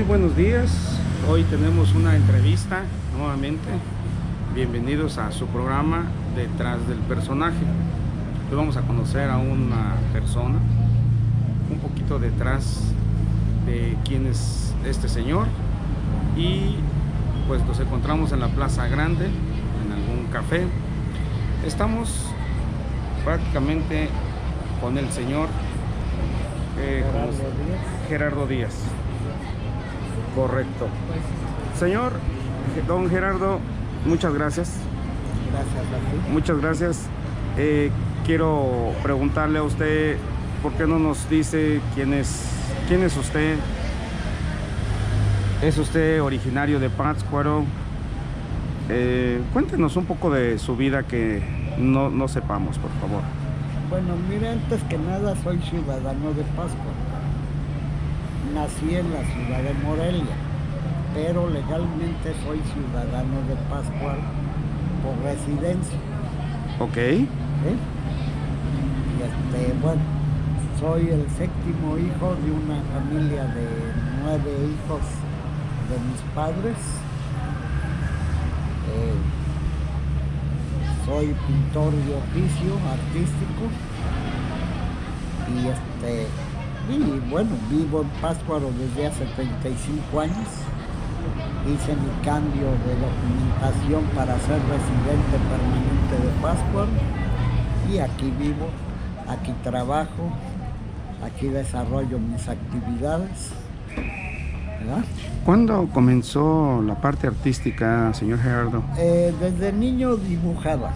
buenos días. Hoy tenemos una entrevista nuevamente. Bienvenidos a su programa Detrás del Personaje. Hoy vamos a conocer a una persona, un poquito detrás de quién es este señor. Y pues nos encontramos en la Plaza Grande, en algún café. Estamos prácticamente con el señor Gerardo Díaz. Correcto. Señor don Gerardo, muchas gracias. Gracias a ti. Muchas gracias. Quiero preguntarle a usted, ¿por qué no nos dice quién es usted? ¿Es usted originario de Pátzcuaro? Cuéntenos un poco de su vida que no sepamos, por favor. Bueno, mira, antes que nada soy ciudadano de Pátzcuaro. Nací en la ciudad de Morelia, pero legalmente soy ciudadano de Pátzcuaro por residencia. Ok. ¿Sí? Y bueno, soy el séptimo hijo de una familia de 9 hijos de mis padres. Soy pintor de oficio artístico y bueno, vivo en Pátzcuaro desde hace 35 años. Hice mi cambio de documentación para ser residente permanente de Pátzcuaro y aquí vivo, aquí trabajo, aquí desarrollo mis actividades. ¿Verdad? ¿Cuándo comenzó la parte artística, señor Gerardo? Desde niño dibujaba,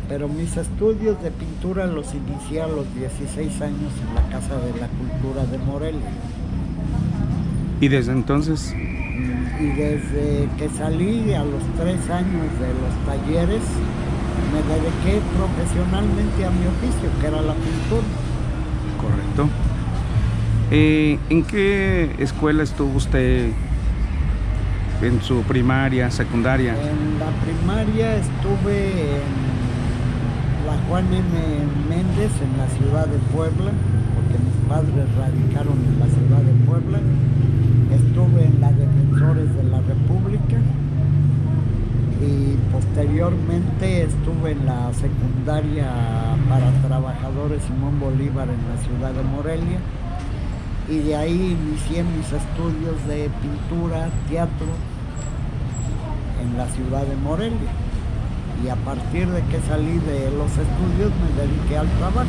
pero mis estudios de pintura los inicié a los 16 años en la Casa de la Cultura de Morelia. ¿Y desde entonces? Y desde que salí a los 3 años de los talleres, me dediqué profesionalmente a mi oficio, que era la pintura. Correcto. ¿En qué escuela estuvo usted en su primaria, secundaria? En la primaria estuve en la Juan M. Méndez, en la ciudad de Puebla, porque mis padres radicaron en la ciudad de Puebla. Estuve en la Defensores de la República y posteriormente estuve en la secundaria para trabajadores Simón Bolívar en la ciudad de Morelia. Y de ahí inicié mis estudios de pintura, teatro en la ciudad de Morelia. Y a partir de que salí de los estudios me dediqué al trabajo.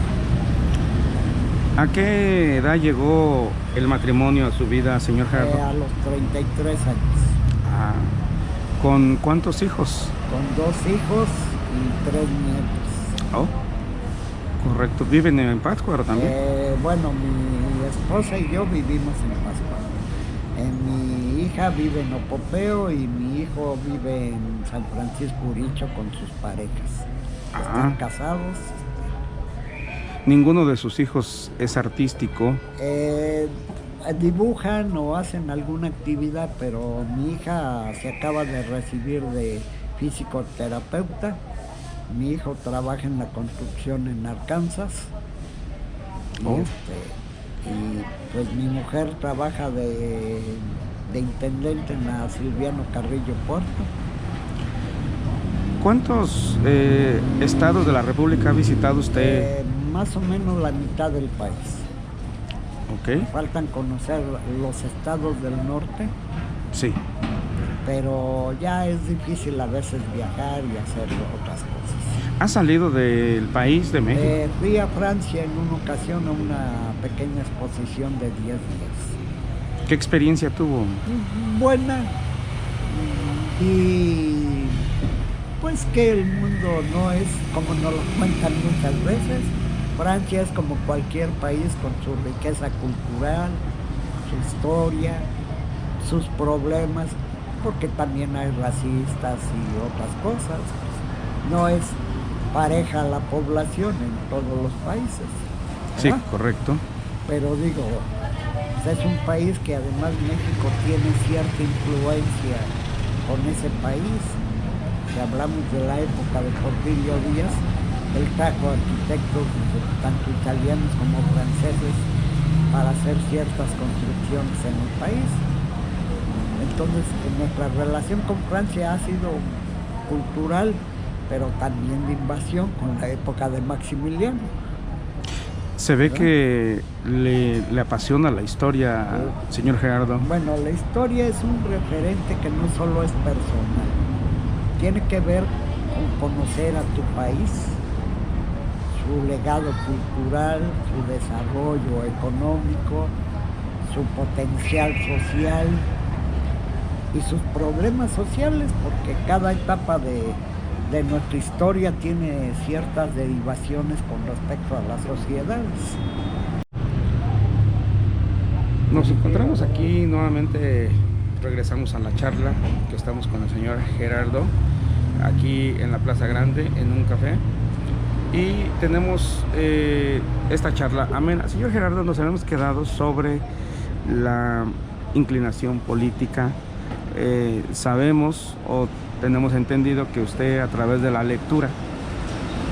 ¿A qué edad llegó el matrimonio a su vida, señor Gerardo? A los 33 años. Ah, ¿con cuántos hijos? Con 2 hijos y 3 nietos. Oh, correcto. ¿Viven en Pátzcuaro también? Bueno, mi esposa y yo vivimos en Pátzcuaro. Mi hija vive en Opopeo y mi hijo vive en San Francisco Uricho con sus parejas. Están casados. ¿Ninguno de sus hijos es artístico? Dibujan o hacen alguna actividad, pero mi hija se acaba de recibir de fisicoterapeuta. Mi hijo trabaja en la construcción en Arkansas. Y pues mi mujer trabaja de intendente en la Silviano Carrillo Puerto. ¿Cuántos estados de la República ha visitado usted? Más o menos la mitad del país. Okay. Faltan conocer los estados del norte. Sí. Pero ya es difícil a veces viajar y hacer otras cosas. ¿Ha salido del país de México? Fui a Francia en una ocasión a una pequeña exposición de 10 días. ¿Qué experiencia tuvo? Buena. Y pues que el mundo no es como nos lo cuentan muchas veces. Francia es como cualquier país con su riqueza cultural, su historia, sus problemas, porque también hay racistas y otras cosas. No es pareja la población en todos los países, ¿verdad? Sí, correcto. Pero digo, es un país que además México tiene cierta influencia con ese país. Si hablamos de la época de Porfirio Díaz, él trajo arquitectos tanto italianos como franceses para hacer ciertas construcciones en el país. Entonces, nuestra relación con Francia ha sido cultural, pero también de invasión con la época de Maximiliano. Se ve que le apasiona la historia, señor Gerardo. Bueno, la historia es un referente que no solo es personal, tiene que ver con conocer a tu país, su legado cultural, su desarrollo económico, su potencial social y sus problemas sociales, porque cada etapa de nuestra historia tiene ciertas derivaciones con respecto a las sociedades. Nos encontramos aquí nuevamente, regresamos a la charla que estamos con el señor Gerardo, aquí en la Plaza Grande, en un café, y tenemos esta charla amena. Señor Gerardo, nos habíamos quedado sobre la inclinación política. Sabemos o tenemos entendido que usted, a través de la lectura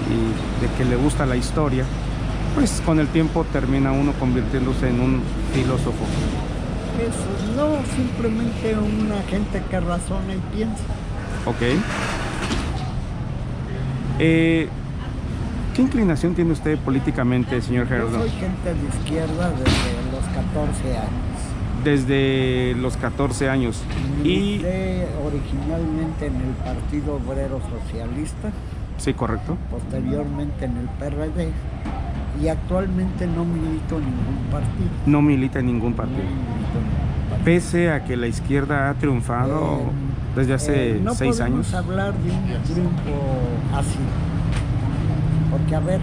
y de que le gusta la historia, pues con el tiempo termina uno convirtiéndose en un filósofo. Eso, no, simplemente una gente que razona y piensa. Ok. ¿Qué inclinación tiene usted políticamente, señor Gerardo? Yo soy gente de izquierda desde los 14 años. Desde los 14 años. Milité originalmente en el Partido Obrero Socialista. Sí, correcto. Posteriormente en el PRD. Y actualmente no milito en ningún partido. No milita en ningún partido. No milito en ningún partido. Pese a que la izquierda ha triunfado desde hace 6 años. No podemos hablar de un triunfo así. Porque, a ver,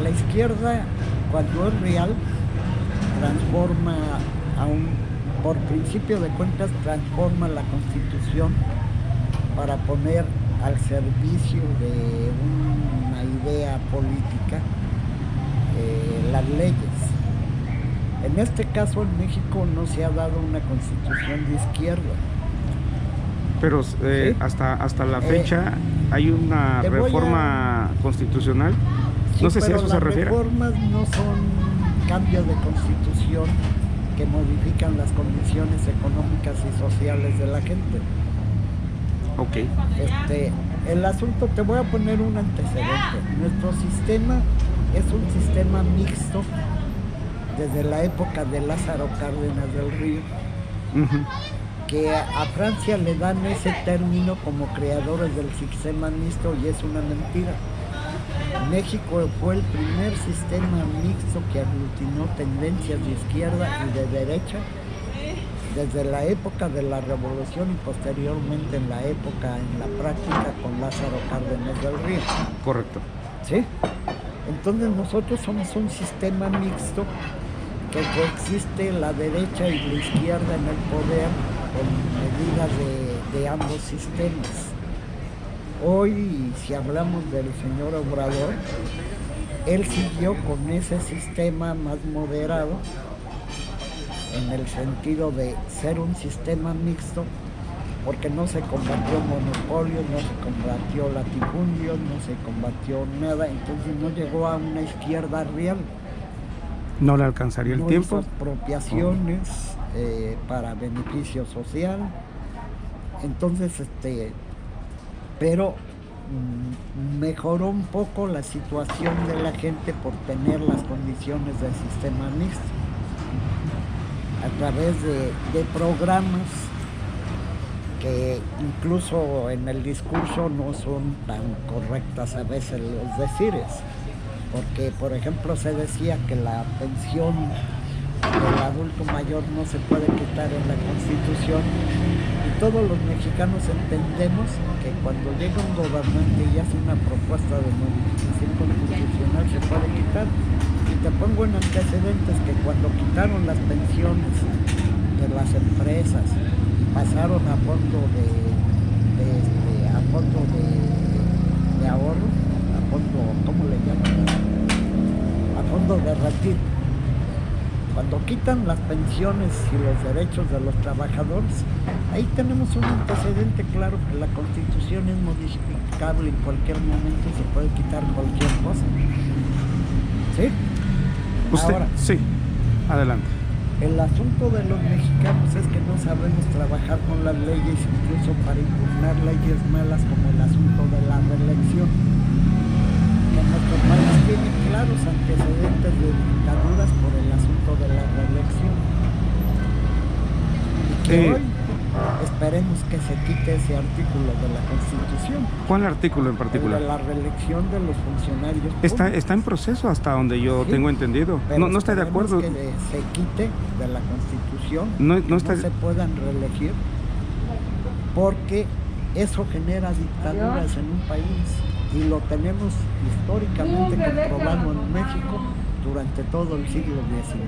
la izquierda, cuando es real, transforma por principio de cuentas, transforma la Constitución para poner al servicio de una idea política las leyes. En este caso, en México no se ha dado una constitución de izquierda. Pero ¿Sí? hasta la fecha hay una reforma constitucional. Sí, no sé si a eso se refiere. Las reformas no son cambios de constitución que modifican las condiciones económicas y sociales de la gente. Ok. El asunto, te voy a poner un antecedente. Nuestro sistema es un sistema mixto desde la época de Lázaro Cárdenas del Río, que a Francia le dan ese término como creadores del sistema mixto, y es una mentira. México fue el primer sistema mixto que aglutinó tendencias de izquierda y de derecha desde la época de la Revolución y posteriormente en la práctica con Lázaro Cárdenas del Río. Correcto. ¿Sí? Entonces nosotros somos un sistema mixto que coexiste la derecha y la izquierda en el poder con medidas de ambos sistemas. Hoy, si hablamos del señor Obrador, él siguió con ese sistema más moderado, en el sentido de ser un sistema mixto, porque no se combatió monopolios, no se combatió latifundios, no se combatió nada, entonces no llegó a una izquierda real. No le alcanzaría el tiempo. No hizo expropiaciones para beneficio social. Entonces, pero mejoró un poco la situación de la gente por tener las condiciones del sistema mixto a través de programas que incluso en el discurso no son tan correctas a veces los decires, porque por ejemplo se decía que la pensión del adulto mayor no se puede quitar en la Constitución, y todos los mexicanos entendemos que cuando llega un gobernante y hace una propuesta de modificación constitucional se puede quitar. Y te pongo en antecedentes que cuando quitaron las pensiones de las empresas y pasaron a fondo de ahorro, a fondo, ¿cómo le llaman? A fondo de retiro. Cuando quitan las pensiones y los derechos de los trabajadores, ahí tenemos un antecedente claro que la Constitución es modificable en cualquier momento, se puede quitar cualquier cosa. ¿Sí? ¿Usted? Ahora, sí, adelante. El asunto de los mexicanos es que no sabemos trabajar con las leyes, incluso para impugnar leyes malas, como el asunto de la reelección. Que nuestro país tiene claros antecedentes de dictaduras por el asunto de la reelección. Y que hoy esperemos que se quite ese artículo de la Constitución. ¿Cuál artículo en particular? El de la reelección de los funcionarios públicos. Está en proceso hasta donde yo tengo entendido. No está de acuerdo. Que se quite de la Constitución, no se puedan reelegir, porque eso genera dictaduras en un país, y lo tenemos históricamente comprobado en México durante todo el siglo XIX.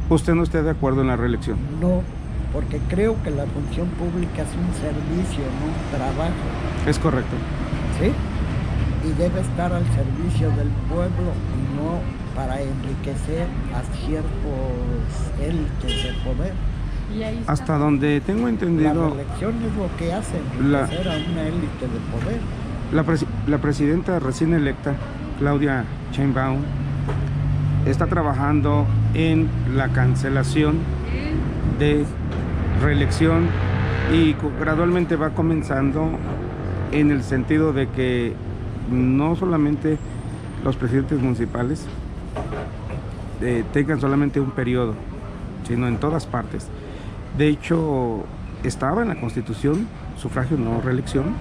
¿Usted no está de acuerdo en la reelección? No, porque creo que la función pública es un servicio, no un trabajo. Es correcto. ¿Sí? Y debe estar al servicio del pueblo y no para enriquecer a ciertos élites de poder. Hasta donde tengo entendido, la reelección es lo que hace, enriquecer a una élite de poder. La presidenta recién electa, Claudia Sheinbaum, está trabajando en la cancelación de reelección y gradualmente va comenzando en el sentido de que no solamente los presidentes municipales tengan solamente un periodo, sino en todas partes. De hecho, estaba en la Constitución sufragio no reelección,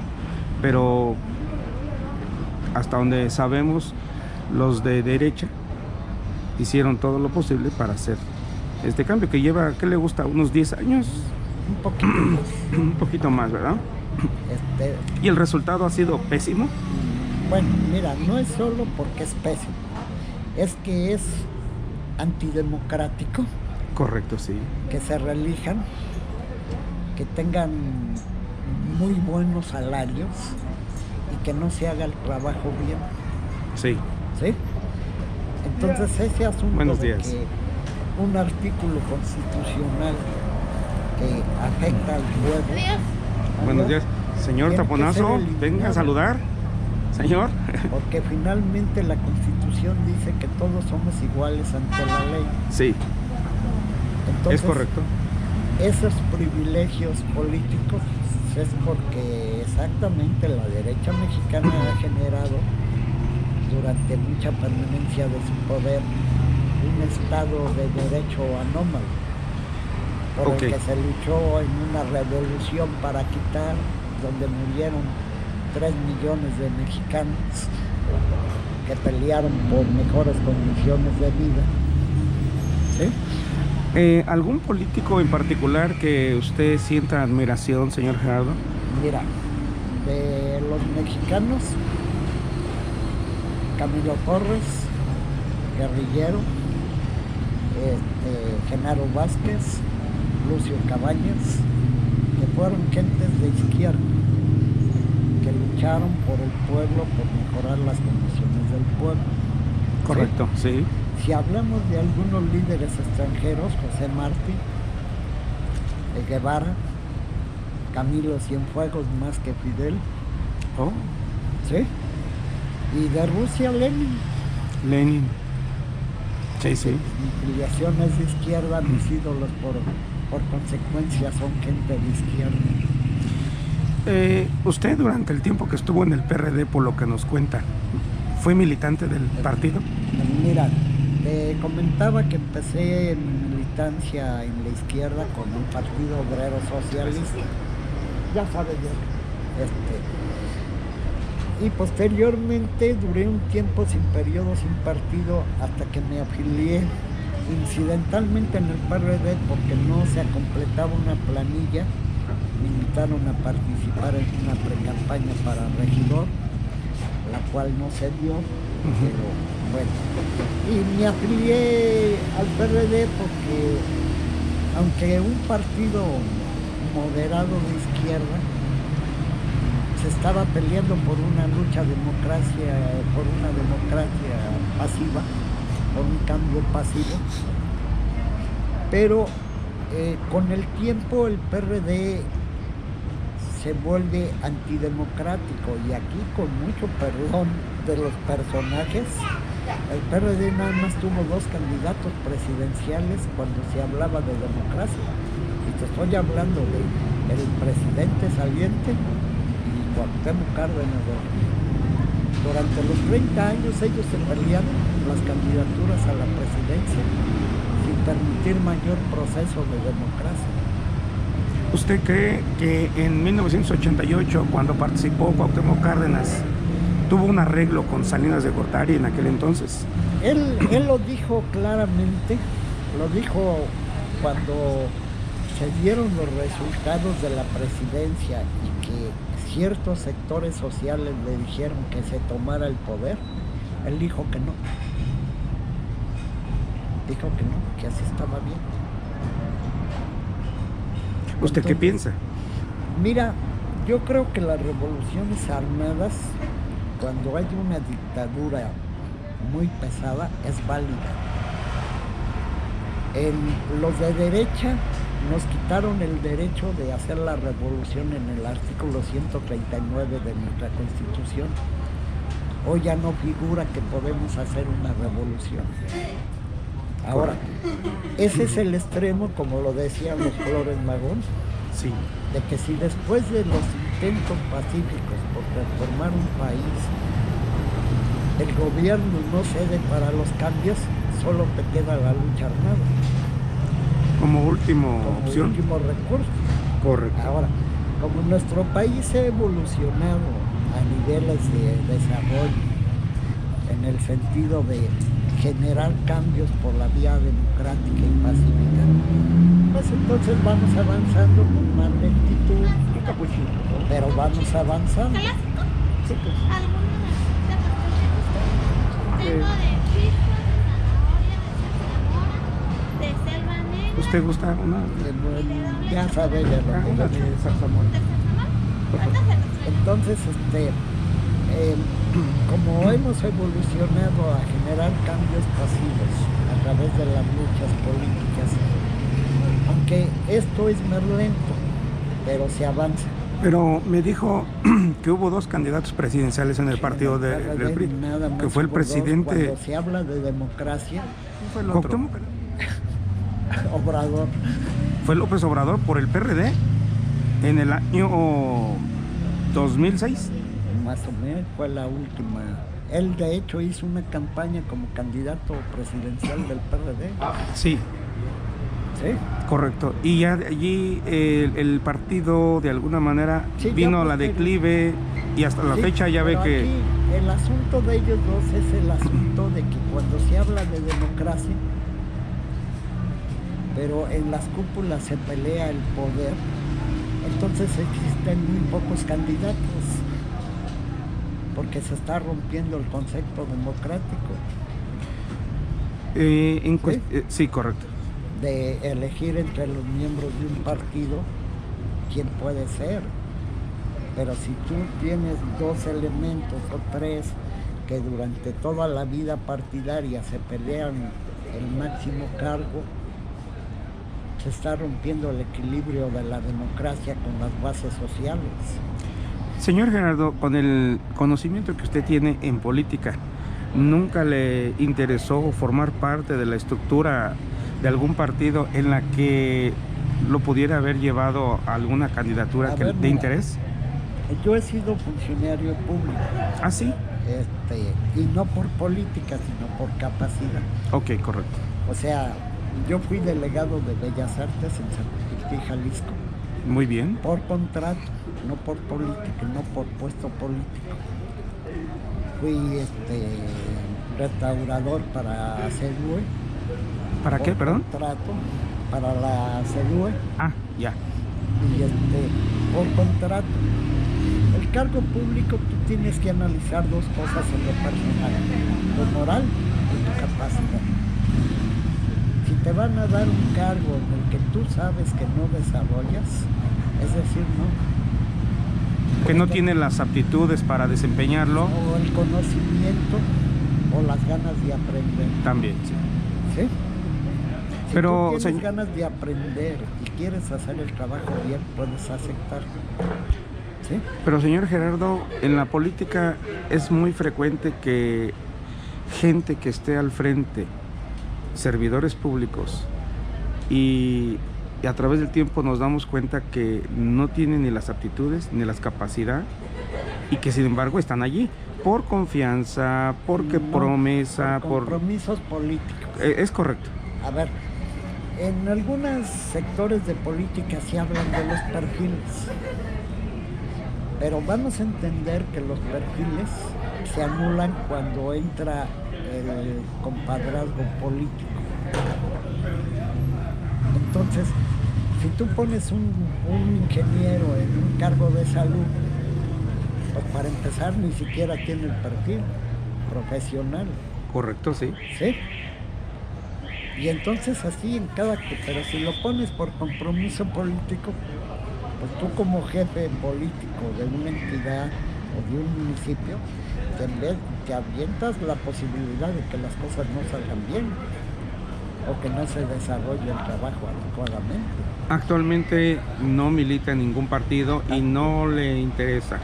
pero hasta donde sabemos, los de derecha hicieron todo lo posible para hacer este cambio que lleva, ¿qué le gusta? ¿Unos 10 años? Un poquito más. Un poquito más, ¿verdad? ¿Y el resultado ha sido pésimo? Bueno, mira, no es solo porque es pésimo, es que es antidemocrático. Correcto, sí. Que se reelijan, que tengan muy buenos salarios y que no se haga el trabajo bien. Sí. ¿Sí? Entonces ese asunto Buenos de días. que un artículo constitucional que afecta al pueblo. Buenos días. Señor Taponazo, venga a saludar. Señor. Porque finalmente la Constitución dice que todos somos iguales ante la ley. Sí. Entonces, es correcto. Esos privilegios políticos es porque exactamente la derecha mexicana ha generado durante mucha permanencia de su poder un estado de derecho anómalo, por el que se luchó en una revolución para quitar, donde murieron 3 millones de mexicanos que pelearon por mejores condiciones de vida. ¿Sí? ¿Algún político en particular que usted sienta admiración, señor Gerardo? Mira, de los mexicanos, Camilo Torres, guerrillero, Genaro Vázquez, Lucio Cabañas, que fueron gentes de izquierda, que lucharon por el pueblo, por mejorar las condiciones del pueblo. Correcto, sí. Si hablamos de algunos líderes extranjeros, José Martí, de Guevara, Camilo Cienfuegos más que Fidel. Oh. ¿Sí? Y de Rusia, Lenin. Lenin. Sí, sí. Mi filiación es de izquierda, mis ídolos por consecuencia son gente de izquierda. Usted durante el tiempo que estuvo en el PRD, por lo que nos cuenta, ¿fue militante del partido? Mira, te comentaba que empecé en militancia en la izquierda con el Partido Obrero Socialista. Ya sabes yo. Y posteriormente duré un tiempo sin periodo, sin partido, hasta que me afilié incidentalmente en el PRD porque no se completaba una planilla. Me invitaron a participar en una precampaña para regidor, la cual no se dio, pero bueno. Y me afilié al PRD porque, aunque un partido moderado de izquierda, se estaba peleando por una lucha por una democracia pasiva, por un cambio pasivo, pero con el tiempo el PRD se vuelve antidemocrático, y aquí, con mucho perdón de los personajes, El PRD nada más tuvo 2 candidatos presidenciales cuando se hablaba de democracia. Y te estoy hablando de el presidente saliente y Cuauhtémoc Cárdenas. Durante los 30 años ellos se pelearon las candidaturas a la presidencia sin permitir mayor proceso de democracia. ¿Usted cree que en 1988, cuando participó Cuauhtémoc Cárdenas, tuvo un arreglo con Salinas de Gortari en aquel entonces? Él lo dijo claramente, lo dijo cuando se dieron los resultados de la presidencia y que ciertos sectores sociales le dijeron que se tomara el poder. Él dijo que no. Dijo que no, que así estaba bien. ¿Usted Entonces, qué piensa? Mira, yo creo que las revoluciones armadas, cuando hay una dictadura muy pesada, es válida. Los de derecha nos quitaron el derecho de hacer la revolución en el artículo 139 de nuestra Constitución. Hoy ya no figura que podemos hacer una revolución. Ahora, ese es el extremo, como lo decían los Flores Magón, Sí. de que si después de los intentos pacíficos por transformar un país, el gobierno no cede para los cambios, solo te queda la lucha armada. Como última Como opción. último recurso. Correcto. Ahora, como nuestro país ha evolucionado a niveles de desarrollo, en el sentido de generar cambios por la vía democrática y pacífica, pues entonces vamos avanzando con más lentitud, pero vamos avanzando. Sí, pues. Tengo de pisco, de zanahoria, de selva negra. ¿Usted gusta una? Ya sabe de lo Una que de zarzamora. Entonces, como hemos evolucionado a generar cambios pasivos a través de las luchas políticas, aunque esto es más lento, pero se avanza. Pero me dijo que hubo 2 candidatos presidenciales en el partido En el PRD del PRI, nada más que fue el hubo dos. presidente Cuando se habla de democracia, fue el otro. Obrador. Fue López Obrador por el PRD en el año 2006. Más o menos fue la última. Él de hecho hizo una campaña como candidato presidencial del PRD. Sí, ¿Sí? correcto. Y ya de allí el partido de alguna manera Sí, ya vino a fue la declive y hasta la Sí, fecha ya ve pero que... aquí el asunto de ellos dos es el asunto de que cuando se habla de democracia, pero en las cúpulas se pelea el poder, entonces existen muy pocos candidatos, porque se está rompiendo el concepto democrático sí, correcto. de elegir entre los miembros de un partido quién puede ser. Pero si tú tienes 2 elementos o 3 que durante toda la vida partidaria se pelean el máximo cargo, se está rompiendo el equilibrio de la democracia con las bases sociales. Señor Gerardo, con el conocimiento que usted tiene en política, ¿nunca le interesó formar parte de la estructura de algún partido en la que lo pudiera haber llevado a alguna candidatura de Mira, interés? yo he sido funcionario público, ¿Ah, sí? y no por política, sino por capacidad. Ok, correcto. O sea, yo fui delegado de Bellas Artes en Zapotitlán, Jalisco, Muy bien. por contrato, no por política, no por puesto político. Fui restaurador para CEDUE. ¿Para qué, perdón? Contrato para la CEDUE Ah, ya. y por contrato. El cargo público tú tienes que analizar 2 cosas en lo personal, lo moral y tu capacidad. Si te van a dar un cargo en el que tú sabes que no desarrollas, es decir, no. Que no tiene las aptitudes para desempeñarlo. O el conocimiento o las ganas de aprender. También, sí. ¿Sí? Si Pero, tú tienes señor- ganas de aprender y quieres hacer el trabajo bien, puedes aceptar. ¿Sí? Pero señor Gerardo, en la política es muy frecuente que gente que esté al frente, servidores públicos, y a través del tiempo nos damos cuenta que no tienen ni las aptitudes ni las capacidades, y que sin embargo están allí por confianza, porque No, promesa, por compromisos políticos. Es correcto. A ver, en algunos sectores de política se hablan de los perfiles, pero vamos a entender que los perfiles se anulan cuando entra el compadrazgo político. Entonces, si tú pones un ingeniero en un cargo de salud, pues para empezar ni siquiera tiene el perfil profesional. Correcto, sí. ¿Sí? Y entonces así en cada... Pero si lo pones por compromiso político, pues tú como jefe político de una entidad o de un municipio, te avientas la posibilidad de que las cosas no salgan bien o que no se desarrolle el trabajo adecuadamente. Actualmente no milita en ningún partido y no le interesa.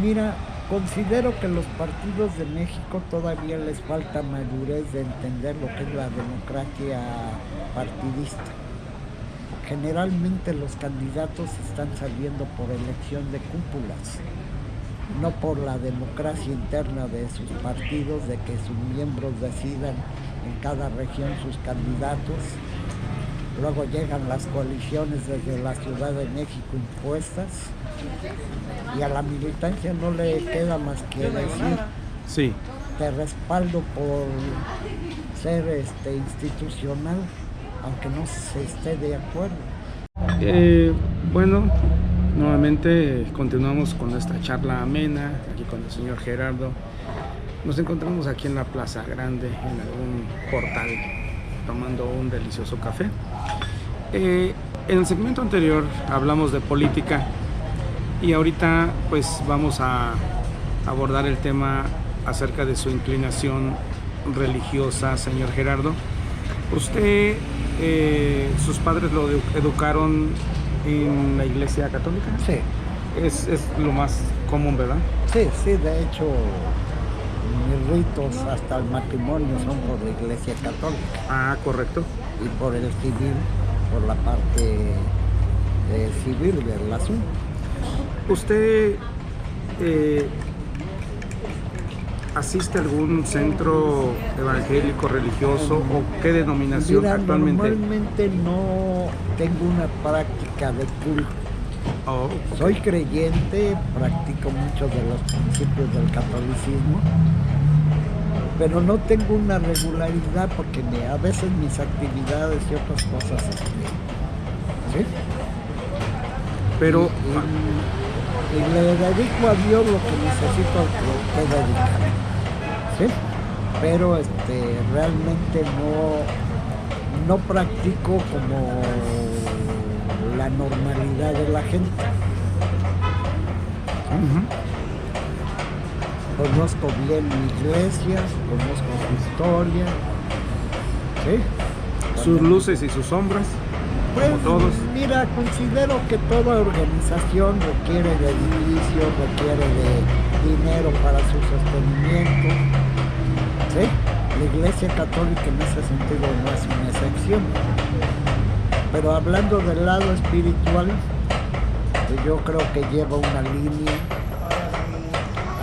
Mira, considero que los partidos de México todavía les falta madurez de entender lo que es la democracia partidista. Generalmente los candidatos están saliendo por elección de cúpulas, no por la democracia interna de sus partidos, de que sus miembros decidan en cada región sus candidatos. Luego llegan las coaliciones desde la Ciudad de México impuestas y a la militancia no le queda más que decir: Sí. te respaldo por ser institucional, aunque no se esté de acuerdo. Bueno, nuevamente continuamos con esta charla amena aquí con el señor Gerardo. Nos encontramos aquí en la Plaza Grande, en algún portal, tomando un delicioso café. En el segmento anterior hablamos de política y ahorita pues vamos a abordar el tema acerca de su inclinación religiosa, señor Gerardo. Usted, sus padres lo educaron en la Iglesia Católica. Sí. Es lo más común, ¿verdad? Sí, de hecho, mis ritos hasta el matrimonio son por la Iglesia Católica. Ah, correcto. Y por el civil, por la parte civil del asunto. ¿Usted asiste a algún centro evangélico, religioso o qué denominación? Mira, actualmente? Normalmente no tengo una práctica de culto. Oh, okay. Soy creyente, practico muchos de los principios del catolicismo, pero no tengo una regularidad porque a veces mis actividades y otras cosas, ¿sí? Pero y le dedico a Dios lo que necesito que dedicar, ¿sí? Pero realmente no practico como la normalidad de la gente. Conozco bien mi iglesia, conozco su historia, ¿sí? sus luces y sus sombras, Pues, como todos. mira, considero que toda organización requiere de edificios, requiere de dinero para su sostenimiento, ¿sí? La Iglesia Católica en ese sentido no es una excepción. Pero hablando del lado espiritual, pues yo creo que lleva una línea,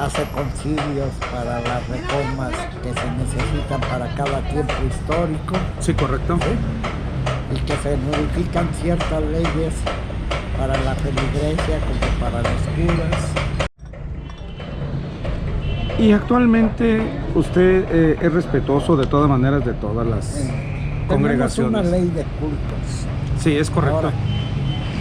hace concilios para las reformas que se necesitan para cada tiempo histórico. Sí, correcto. ¿Sí? Y que se modifican ciertas leyes para la feligresía como para los curas. Y actualmente usted es respetuoso de todas maneras de todas las congregaciones. Tenemos una ley de cultos. Sí, es correcto. Ahora,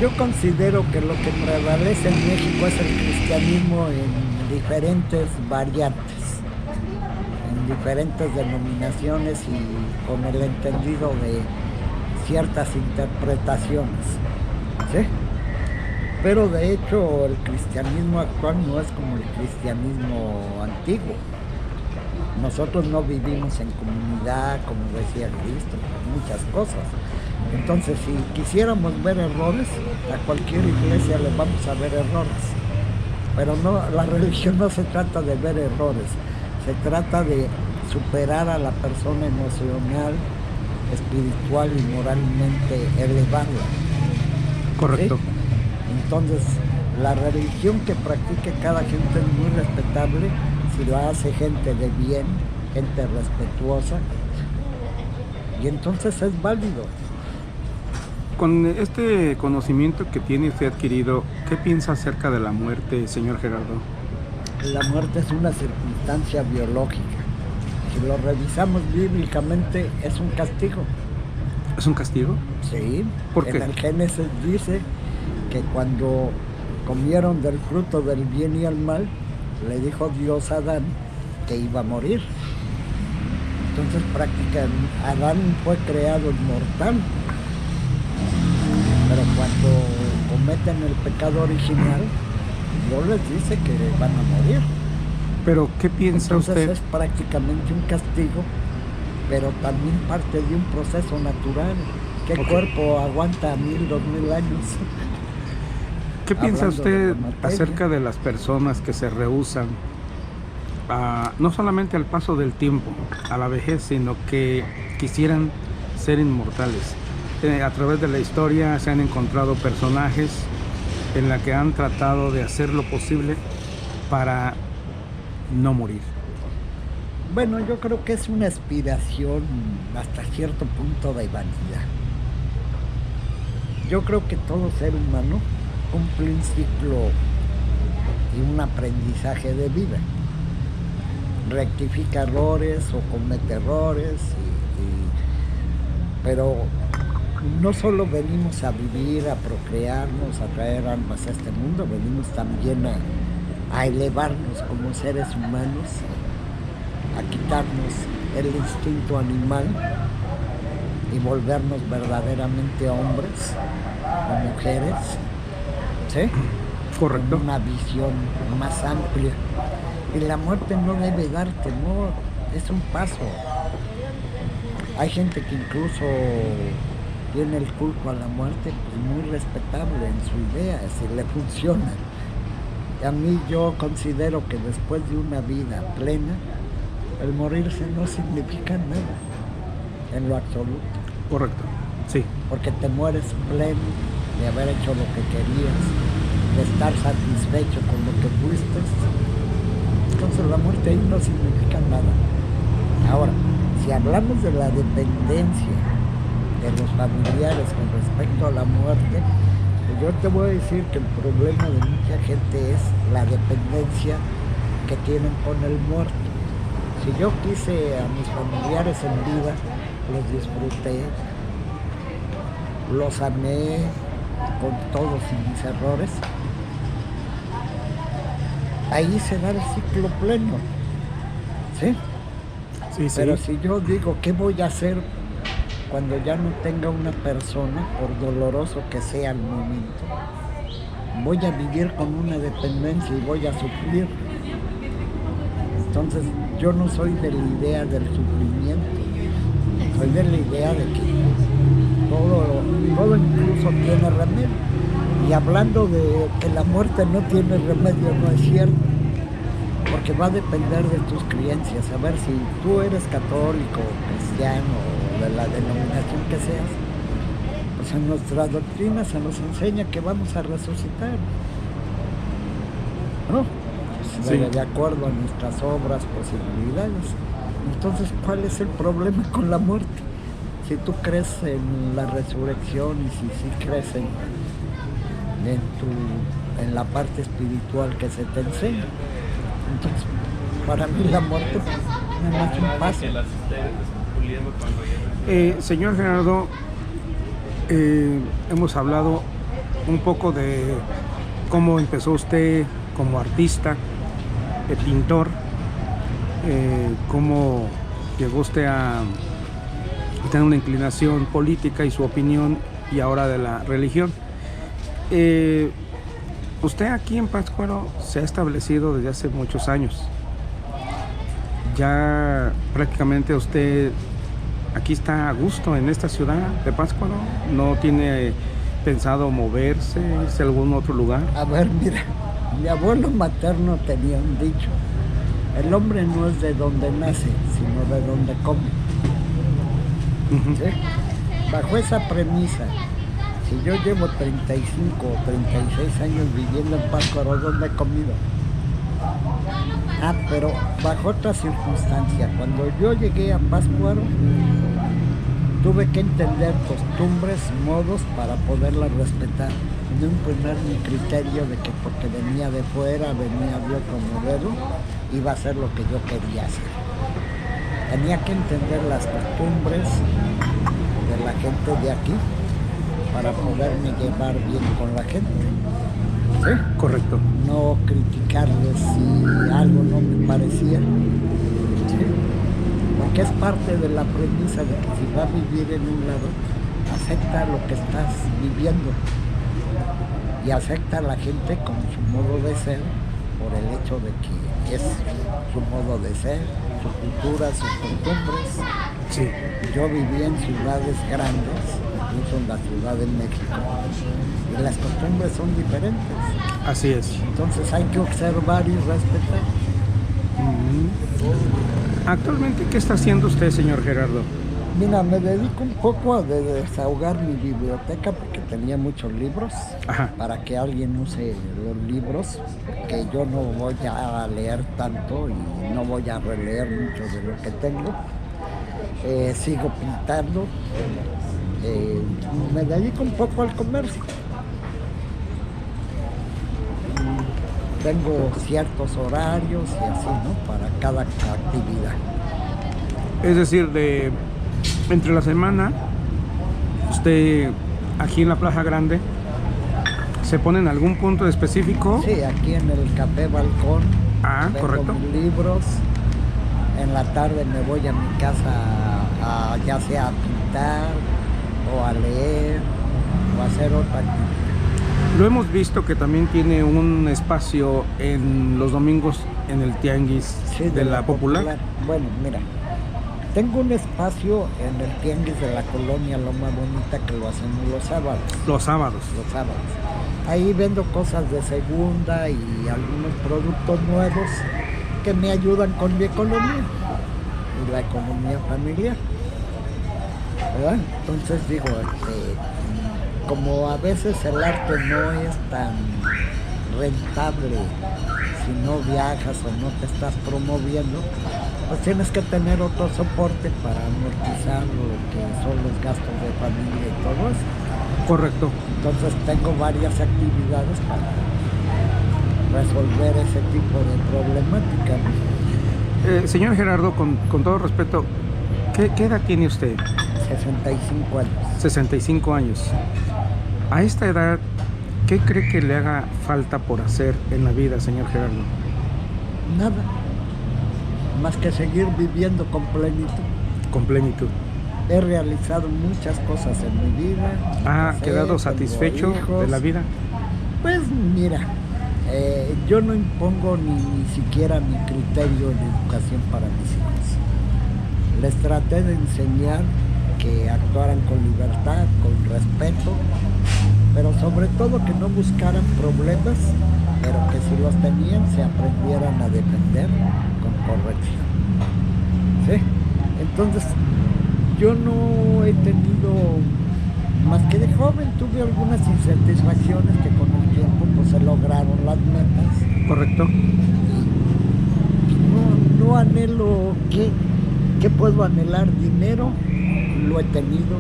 yo considero que lo que prevalece en México es el cristianismo en diferentes variantes, en diferentes denominaciones y con el entendido de ciertas interpretaciones, ¿sí? Pero de hecho el cristianismo actual no es como el cristianismo antiguo. Nosotros no vivimos en comunidad, como decía Cristo, muchas cosas. Entonces, si quisiéramos ver errores, a cualquier iglesia le vamos a ver errores. Pero no, la religión no se trata de ver errores, se trata de superar a la persona emocional, espiritual y moralmente elevarla. Correcto. ¿Sí? Entonces, la religión que practique cada gente es muy respetable si lo hace gente de bien, gente respetuosa, y entonces es válido. Con este conocimiento que tiene usted adquirido, ¿qué piensa acerca de la muerte, señor Gerardo? La muerte es una circunstancia biológica. Si lo revisamos bíblicamente, es un castigo. ¿Es un castigo? Sí. ¿Por qué? En el Génesis dice que cuando comieron del fruto del bien y el mal, le dijo Dios a Adán que iba a morir. Entonces prácticamente Adán fue creado inmortal, pero cuando cometen el pecado original, Dios les dice que van a morir. Pero ¿qué piensa Entonces usted? es prácticamente un castigo, pero también parte de un proceso natural. ¿Qué cuerpo aguanta 1000, 2000 años? ¿Qué piensa Hablando de usted la materia. acerca de las personas que se rehúsan no solamente al paso del tiempo, a la vejez, sino que quisieran ser inmortales? A través de la historia se han encontrado personajes en la que han tratado de hacer lo posible para no morir. Bueno, yo creo que es una aspiración hasta cierto punto de vanidad. Yo creo que todo ser humano cumple un ciclo y un aprendizaje de vida. Rectifica errores o comete errores, pero no solo venimos a vivir, a procrearnos, a traer almas a este mundo, venimos también a elevarnos como seres humanos, a quitarnos el instinto animal y volvernos verdaderamente hombres o mujeres, ¿sí? Correcto. Con una visión más amplia. Y la muerte no debe dar temor, es un paso. Hay gente que incluso tiene el culto a la muerte, pues muy respetable en su idea, si le funciona. Y a mí yo considero que después de una vida plena, el morirse no significa nada, en lo absoluto. Correcto, sí. Porque te mueres pleno de haber hecho lo que querías, de estar satisfecho con lo que fuiste. Entonces la muerte ahí no significa nada. Ahora, si hablamos de la dependencia de los familiares con respecto a la muerte, pues yo te voy a decir que el problema de mucha gente es la dependencia que tienen con el muerto. Si yo quise a mis familiares en vida, los disfruté, los amé con todos mis errores, ahí se da el ciclo pleno, ¿sí? Sí, sí. Pero si yo digo, ¿qué voy a hacer cuando ya no tenga una persona, por doloroso que sea el momento? Voy a vivir con una dependencia y voy a sufrir. Entonces, yo no soy de la idea del sufrimiento, soy de la idea de que todo incluso tiene remedio. Y hablando de que la muerte no tiene remedio, no es cierto, porque va a depender de tus creencias. A ver, si tú eres católico, cristiano o de la denominación que seas, pues en nuestra doctrina se nos enseña que vamos a resucitar, ¿no? Pues, Sí. de acuerdo a nuestras obras, posibilidades. Entonces, ¿cuál es el problema con la muerte? Si tú crees en la resurrección y si crees en la parte espiritual que se te enseña, entonces para mí la muerte no es un paso. Señor Gerardo, hemos hablado un poco de cómo empezó usted como artista, pintor, cómo llegó usted a tener una inclinación política y su opinión, y ahora de la religión. Usted aquí en Pátzcuaro se ha establecido desde hace muchos años. Ya prácticamente usted aquí está a gusto en esta ciudad de Pátzcuaro. ¿No tiene pensado moverse, irse a algún otro lugar? A ver, mira, mi abuelo materno tenía un dicho El hombre no es de donde nace, sino de donde come. ¿Sí? Bajo esa premisa, si yo llevo 35 o 36 años viviendo en Pátzcuaro, ¿dónde he comido? Pero bajo otra circunstancia, cuando yo llegué a Pátzcuaro, tuve que entender costumbres, modos para poderlas respetar. No imponer mi criterio de que porque venía de fuera, venía de otro modelo, iba a hacer lo que yo quería hacer. Tenía que entender las costumbres de la gente de aquí para poderme llevar bien con la gente. ¿Sí? Correcto. No criticarles si algo no me parecía. ¿Sí? Porque es parte de la premisa de que si vas a vivir en un lado, acepta lo que estás viviendo y acepta a la gente con su modo de ser por el hecho de que es su modo de ser, su cultura, sus costumbres. Sí. Yo viví en ciudades grandes, incluso en la Ciudad de México, y las costumbres son diferentes. Así es. Entonces hay que observar y respetar. Actualmente, ¿qué está haciendo usted, señor Gerardo? Mira, me dedico un poco a desahogar mi biblioteca porque tenía muchos libros. Ajá. Para que alguien use los libros, porque yo no voy a leer tanto y no voy a releer mucho de lo que tengo. Sigo pintando. Me dedico un poco al comercio. Tengo ciertos horarios y así, ¿no? Para cada actividad. Es decir, entre la semana, usted aquí en la Plaza Grande, ¿se pone en algún punto específico? Sí, aquí en el Café Balcón. Vendo Correcto. mis libros. En la tarde me voy a mi casa ya sea a pintar o a leer o a hacer otra actividad. Lo hemos visto que también tiene un espacio en los domingos en el Tianguis de la Popular. Bueno, mira, tengo un espacio en el Tianguis de la Colonia Loma Bonita que lo hacemos los sábados. Los sábados. Los sábados. Ahí vendo cosas de segunda y algunos productos nuevos que me ayudan con mi economía y la economía familiar, ¿verdad? Entonces digo, como a veces el arte no es tan rentable si no viajas o no te estás promoviendo, pues tienes que tener otro soporte para amortizar lo que son los gastos de familia y todo eso. Correcto. Entonces tengo varias actividades para resolver ese tipo de problemática. Señor Gerardo, con todo respeto, ¿qué edad tiene usted? 65 años. 65 años. A esta edad, ¿qué cree que le haga falta por hacer en la vida, señor Gerardo? Nada, más que seguir viviendo con plenitud. Con plenitud. He realizado muchas cosas en mi vida. ¿Ha quedado satisfecho de la vida? Pues mira, yo no impongo ni siquiera mi criterio de educación para mis hijos. Les traté de enseñar que actuaran con libertad, con respeto, pero sobre todo que no buscaran problemas, pero que si los tenían se aprendieran a defender con corrección. ¿Sí? Entonces, yo no he tenido, más que de joven, tuve algunas insatisfacciones que con el tiempo pues se lograron las metas. Correcto. Y no anhelo, ¿qué puedo anhelar? Dinero, lo he tenido,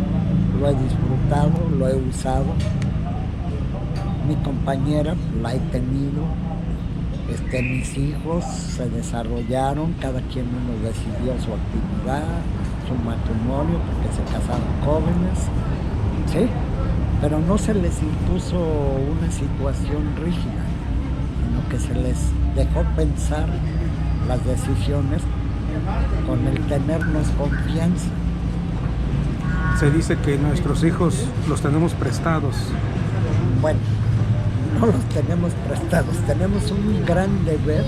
lo he disfrutado, lo he usado. Mi compañera la he tenido. Mis hijos se desarrollaron, cada quien uno decidió su actividad, su matrimonio, porque se casaron jóvenes, ¿sí? Pero no se les impuso una situación rígida, sino que se les dejó pensar las decisiones con el tenernos confianza. Se dice que nuestros hijos los tenemos prestados. Bueno, no los tenemos prestados, tenemos un gran deber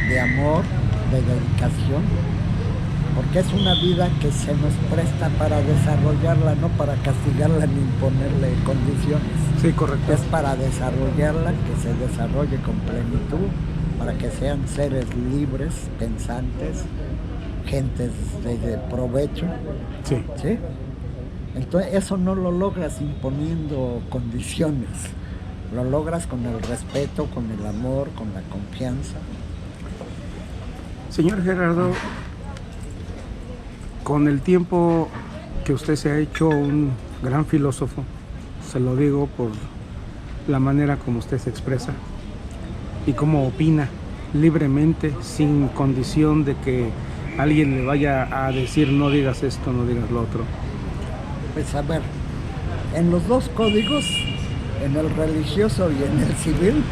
de amor, de dedicación, porque es una vida que se nos presta para desarrollarla, no para castigarla ni imponerle condiciones. Sí, correcto. Es para desarrollarla, que se desarrolle con plenitud, para que sean seres libres, pensantes, gentes de provecho. Sí. ¿Sí? Entonces eso no lo logras imponiendo condiciones, lo logras con el respeto, con el amor, con la confianza. Señor Gerardo, con el tiempo que usted se ha hecho un gran filósofo, se lo digo por la manera como usted se expresa y cómo opina libremente, sin condición de que alguien le vaya a decir no digas esto, no digas lo otro. Pues a ver, en los dos códigos, en el religioso y en el civil,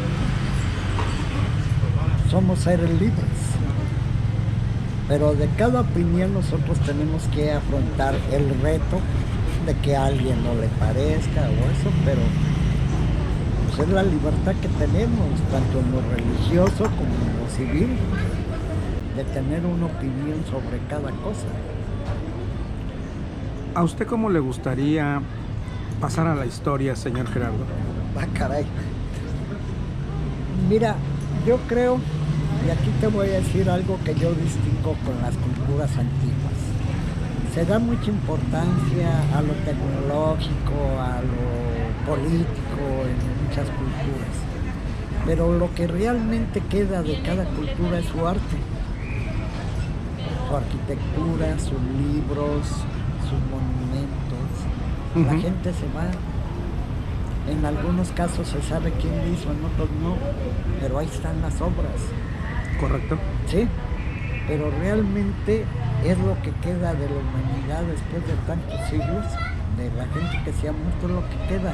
somos seres libres. Pero de cada opinión nosotros tenemos que afrontar el reto de que a alguien no le parezca o eso, pero pues es la libertad que tenemos, tanto en lo religioso como en lo civil, de tener una opinión sobre cada cosa. ¿A usted cómo le gustaría pasar a la historia, señor Gerardo? Ah, caray. Mira, yo creo, y aquí te voy a decir algo que yo distingo con las culturas antiguas. Se da mucha importancia a lo tecnológico, a lo político en muchas culturas. Pero lo que realmente queda de cada cultura es su arte, su arquitectura, sus libros, sus monumentos. La gente se va. En algunos casos se sabe quién hizo, en otros no, pero ahí están las obras. Correcto. Sí, pero realmente es lo que queda de la humanidad después de tantos siglos, de la gente que se ha muerto, es lo que queda.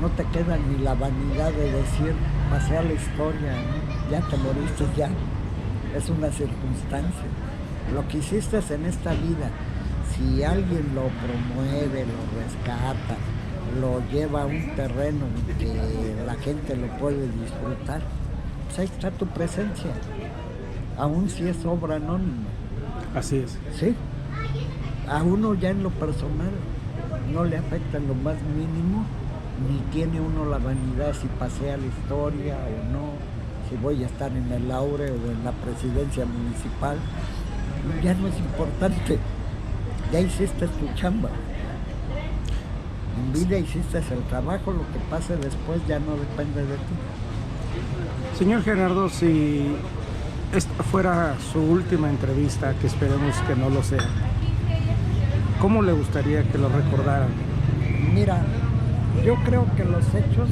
No te queda ni la vanidad de decir, pasé a la historia, ¿no? Ya te moriste, ya. Es una circunstancia. Lo que hiciste en esta vida, si alguien lo promueve, lo rescata, lo lleva a un terreno en que la gente lo puede disfrutar, pues ahí está tu presencia, aun si es obra anónima. Así es. Sí, a uno ya en lo personal no le afecta en lo más mínimo, ni tiene uno la vanidad si pasé a la historia o no, si voy a estar en el Laure o en la presidencia municipal, ya no es importante, ya hiciste tu chamba. En vida hiciste el trabajo, lo que pase después ya no depende de ti. Señor Gerardo, si esta fuera su última entrevista, que esperemos que no lo sea, ¿cómo le gustaría que lo recordaran? Mira, yo creo que los hechos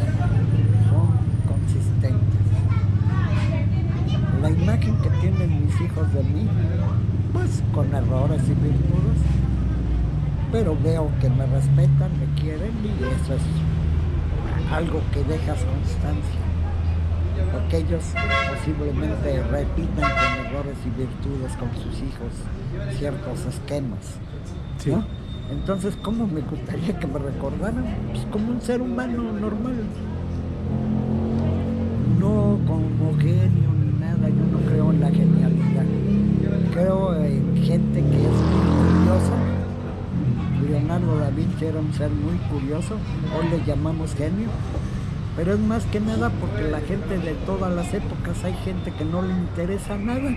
son consistentes. La imagen que tienen mis hijos de mí, pues con errores y virtudes, pero veo que me respetan, me quieren y eso es algo que dejas constancia. Porque ellos posiblemente repitan con errores y virtudes con sus hijos ciertos esquemas, Sí. ¿no? Entonces, ¿cómo me gustaría que me recordaran? Pues como un ser humano normal. No como genio ni nada, yo no creo en la genialidad. Creo en gente que es muy curiosa. Leonardo da Vinci era un ser muy curioso, hoy le llamamos genio, pero es más que nada porque la gente de todas las épocas, hay gente que no le interesa nada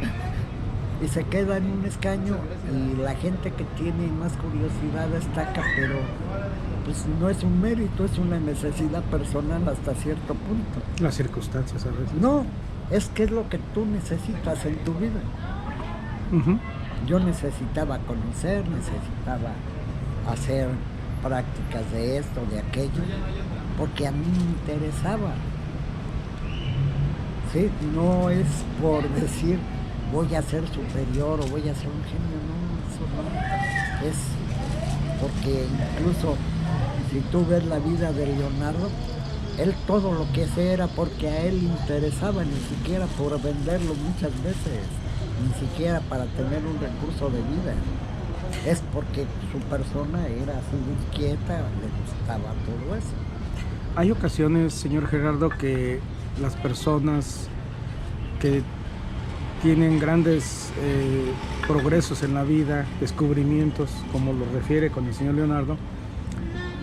y se queda en un escaño, y la gente que tiene más curiosidad destaca, pero pues no es un mérito, es una necesidad personal hasta cierto punto. Las circunstancias a veces. No, es que es lo que tú necesitas en tu vida. Ujú. Yo necesitaba conocer, necesitaba hacer prácticas de esto, de aquello, porque a mí me interesaba. ¿Sí? No es por decir voy a ser superior o voy a ser un genio, no, eso no. Es porque incluso si tú ves la vida de Leonardo, él todo lo que hacía era porque a él le interesaba, ni siquiera por venderlo muchas veces, ni siquiera para tener un recurso de vida. Es porque su persona era así inquieta, le gustaba todo eso. Hay ocasiones, señor Gerardo, que las personas que tienen grandes progresos en la vida, descubrimientos, como lo refiere con el señor Leonardo,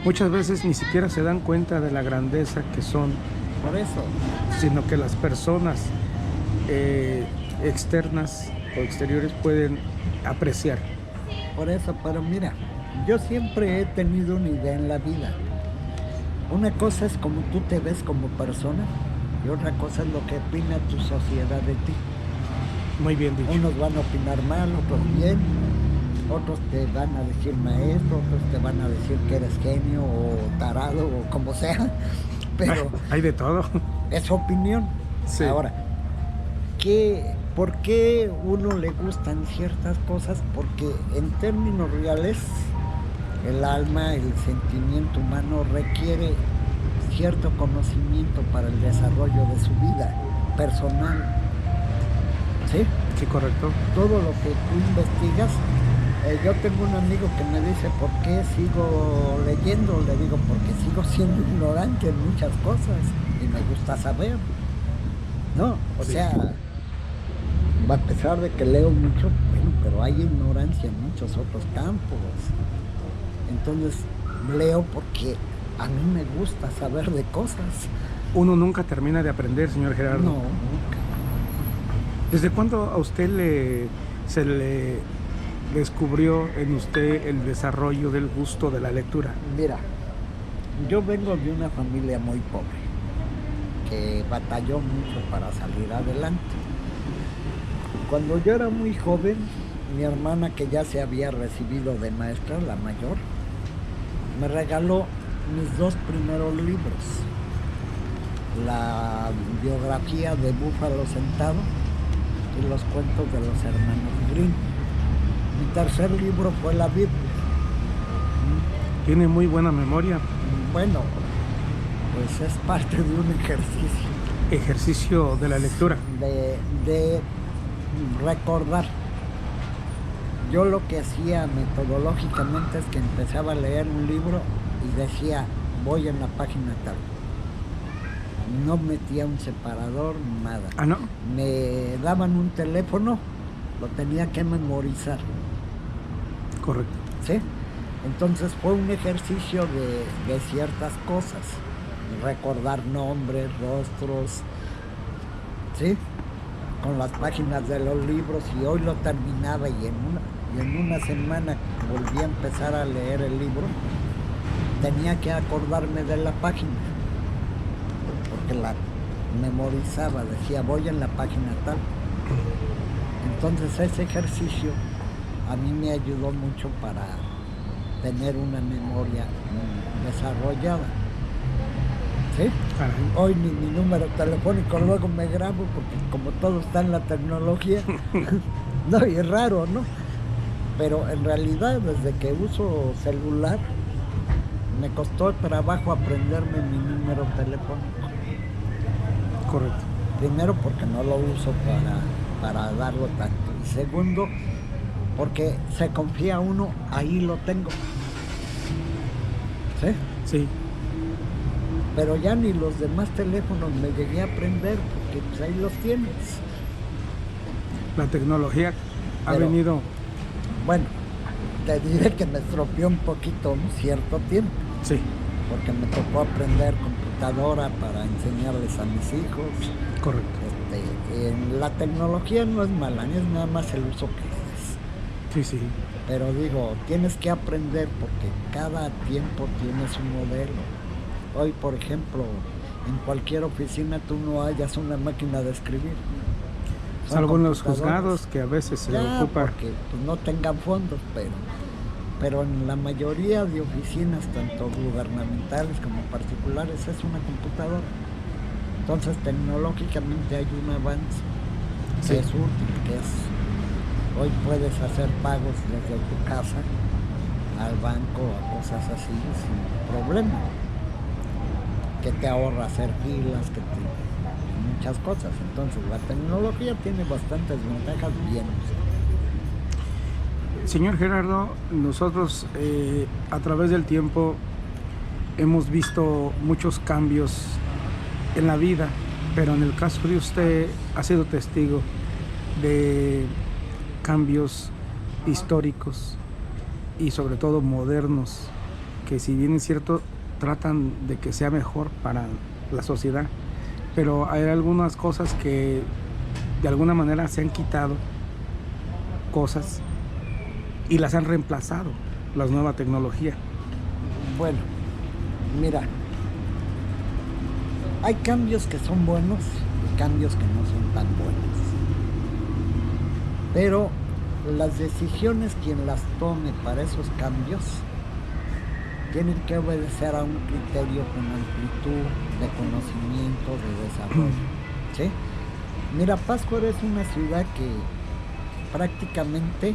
muchas veces ni siquiera se dan cuenta de la grandeza que son, Por eso, sino que las personas externas o exteriores pueden apreciar. Por eso, pero mira, yo siempre he tenido una idea en la vida. Una cosa es como tú te ves como persona y otra cosa es lo que opina tu sociedad de ti. Muy bien dicho. Unos van a opinar mal, otros bien, otros te van a decir maestro, otros te van a decir que eres genio o tarado o como sea, pero Hay de todo. es opinión. Sí. Ahora, ¿por qué uno le gustan ciertas cosas? Porque en términos reales, el alma, el sentimiento humano requiere cierto conocimiento para el desarrollo de su vida personal. ¿Sí? Sí, correcto. Todo lo que tú investigas, yo tengo un amigo que me dice, ¿por qué sigo leyendo? Le digo, porque sigo siendo ignorante en muchas cosas y me gusta saber. ¿No? O Sí. sea, a pesar de que leo mucho, bueno, pero hay ignorancia en muchos otros campos. Entonces, leo porque a mí me gusta saber de cosas. Uno nunca termina de aprender, señor Gerardo. No, nunca. ¿Desde cuándo a usted se le descubrió en usted el desarrollo del gusto de la lectura? Mira, yo vengo de una familia muy pobre, que batalló mucho para salir adelante. Cuando yo era muy joven, mi hermana, que ya se había recibido de maestra, la mayor, me regaló mis 2 primeros libros. La biografía de Búfalo Sentado y los cuentos de los hermanos Grimm. Mi tercer libro fue la Biblia. Tiene muy buena memoria. Bueno, pues es parte de un Ejercicio de la lectura. de recordar. Yo lo que hacía metodológicamente es que empezaba a leer un libro y decía, voy en la página tal. No metía un separador, nada. Ah, ¿no? Me daban un teléfono, lo tenía que memorizar. Correcto. ¿Sí? Entonces fue un ejercicio de ciertas cosas. Recordar nombres, rostros, ¿sí? Con las páginas de los libros, y hoy lo terminaba y en una semana volví a empezar a leer el libro, tenía que acordarme de la página, porque la memorizaba, decía voy en la página tal. Entonces ese ejercicio a mí me ayudó mucho para tener una memoria desarrollada. ¿Sí? Caray. Hoy ni mi número telefónico luego me grabo porque como todo está en la tecnología, no, y es raro, ¿no? Pero en realidad desde que uso celular me costó trabajo aprenderme mi número telefónico. Correcto. Primero porque no lo uso para darlo tanto, y segundo porque se confía uno, ahí lo tengo. ¿Sí? Sí. Pero ya ni los demás teléfonos me llegué a aprender porque pues ahí los tienes. La tecnología ha Pero, venido. Bueno, te diré que me estropeó un poquito un cierto tiempo, Sí. porque me tocó aprender computadora para enseñarles a mis hijos. Correcto. La tecnología no es mala, es nada más el uso que es. Sí, sí. Pero digo, tienes que aprender porque cada tiempo tiene su modelo. Hoy, por ejemplo, en cualquier oficina tú no hallas una máquina de escribir. Son Salvo en los computadoras. juzgados, que a veces se Ya, ocupa. porque pues, no tengan fondos, pero en la mayoría de oficinas, tanto gubernamentales como particulares, es una computadora. Entonces, tecnológicamente hay un avance que Sí. es útil, que es... Hoy puedes hacer pagos desde tu casa al banco, a cosas así, sin problema. Que te ahorra hacer filas, muchas cosas. Entonces, la tecnología tiene bastantes ventajas bien. Señor Gerardo, nosotros a través del tiempo hemos visto muchos cambios en la vida, pero en el caso de usted ha sido testigo de cambios históricos y sobre todo modernos, que si bien es cierto, tratan de que sea mejor para la sociedad, pero hay algunas cosas que de alguna manera se han quitado cosas y las han reemplazado la nueva tecnología. Bueno, mira, hay cambios que son buenos y cambios que no son tan buenos. Pero las decisiones, quien las tome para esos cambios, tienen que obedecer a un criterio con amplitud de conocimiento, de desarrollo. ¿Sí? Mira, Pátzcuaro es una ciudad que prácticamente,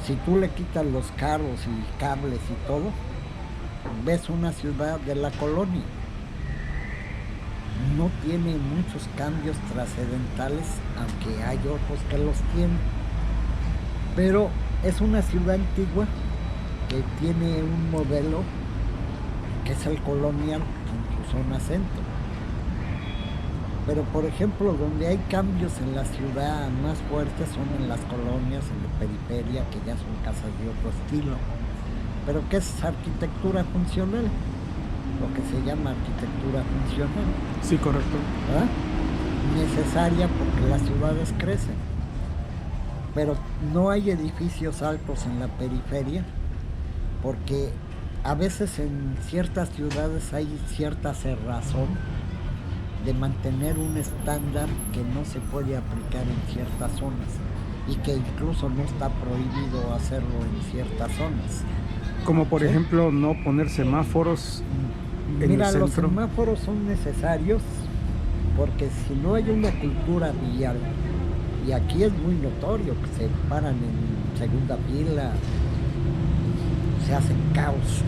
si tú le quitas los carros y cables y todo, ves una ciudad de la colonia. No tiene muchos cambios trascendentales, aunque hay otros que los tienen. Pero es una ciudad antigua que tiene un modelo que es el colonial en su zona centro. Pero por ejemplo, donde hay cambios en la ciudad más fuertes son en las colonias, en la periferia, que ya son casas de otro estilo. Pero ¿qué es arquitectura funcional? Lo que se llama arquitectura funcional. Sí, correcto. ¿Verdad? Necesaria porque las ciudades crecen. Pero no hay edificios altos en la periferia, porque a veces en ciertas ciudades hay cierta cerrazón de mantener un estándar que no se puede aplicar en ciertas zonas y que incluso no está prohibido hacerlo en ciertas zonas. Como por ¿Sí? ejemplo no poner semáforos en Mira, el los centro. semáforos son necesarios porque si no hay una cultura vial, y aquí es muy notorio que se paran en segunda fila, se hacen caos.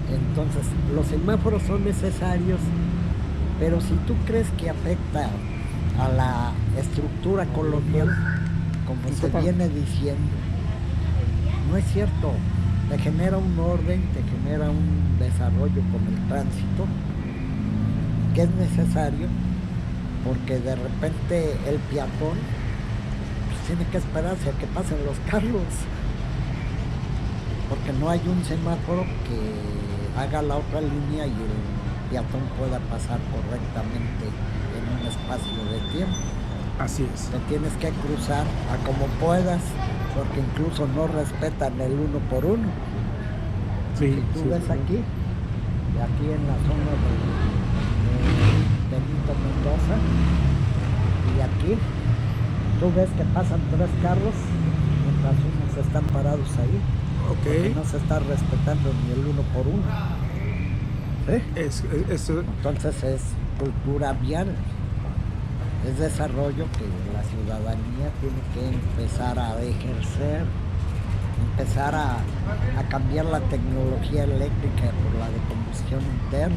Entonces, los semáforos son necesarios, pero si tú crees que afecta a la estructura colonial, como se viene diciendo, no es cierto. Te genera un orden, te genera un desarrollo con el tránsito, que es necesario, porque de repente el peatón pues, tiene que esperarse a que pasen los carros, porque no hay un semáforo que haga la otra línea y el peatón pueda pasar correctamente en un espacio de tiempo. Así es. Te tienes que cruzar a como puedas, porque incluso no respetan el uno por uno. Sí, Si tú sí, ves sí. aquí, y aquí en la zona de Benito Mendoza, y aquí, tú ves que pasan 3 carros, mientras unos están parados ahí, porque Ok. no se está respetando ni el uno por uno. ¿Sí? Entonces es cultura vial, es desarrollo que la ciudadanía tiene que empezar a ejercer, empezar a cambiar la tecnología eléctrica por la de combustión interna.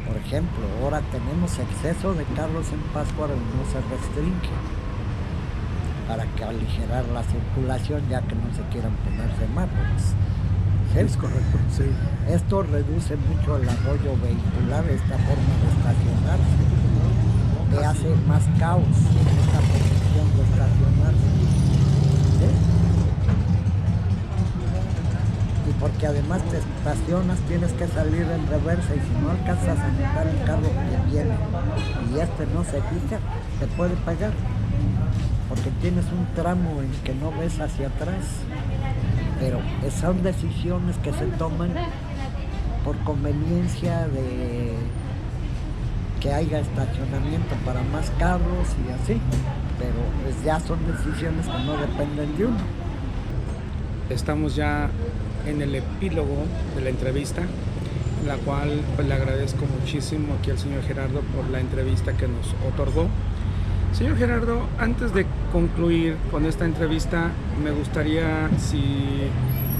Por ejemplo, ahora tenemos exceso de carros en Pátzcuaro y no se restringe para que aligerar la circulación, ya que no se quieran poner semáforos. ¿Sí? Es correcto, sí. Esto reduce mucho el arroyo vehicular, esta forma de estacionarse. Te hace más caos esta posición de estacionarse. ¿Sí? Y porque además te estacionas, tienes que salir en reversa, y si no alcanzas a notar el carro que viene y este no se fija, te puede pegar, porque tienes un tramo en que no ves hacia atrás. Pero son decisiones que se toman por conveniencia de que haya estacionamiento para más carros y así, pero pues ya son decisiones que no dependen de uno. Estamos ya en el epílogo de la entrevista, en la cual pues, le agradezco muchísimo aquí al señor Gerardo por la entrevista que nos otorgó. Señor Gerardo, antes de concluir con esta entrevista, me gustaría si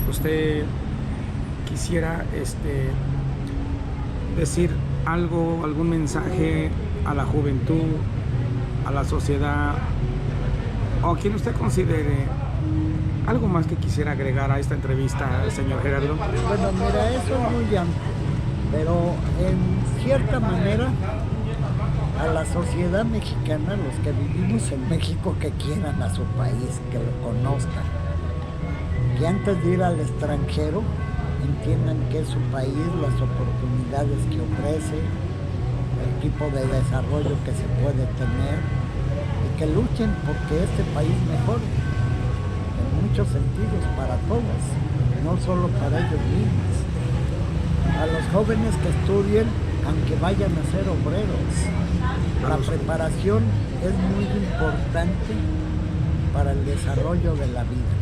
usted quisiera decir algo, algún mensaje a la juventud, a la sociedad, o a quien usted considere. ¿Algo más que quisiera agregar a esta entrevista, señor Gerardo? Bueno, mira, eso es muy amplio, pero en cierta manera a la sociedad mexicana, los que vivimos en México, que quieran a su país, que lo conozcan, que antes de ir al extranjero entiendan que es su país, las oportunidades que ofrece, tipo de desarrollo que se puede tener y que luchen porque este país mejore en muchos sentidos para todos, no solo para ellos mismos. A los jóvenes que estudien, aunque vayan a ser obreros, la preparación es muy importante para el desarrollo de la vida,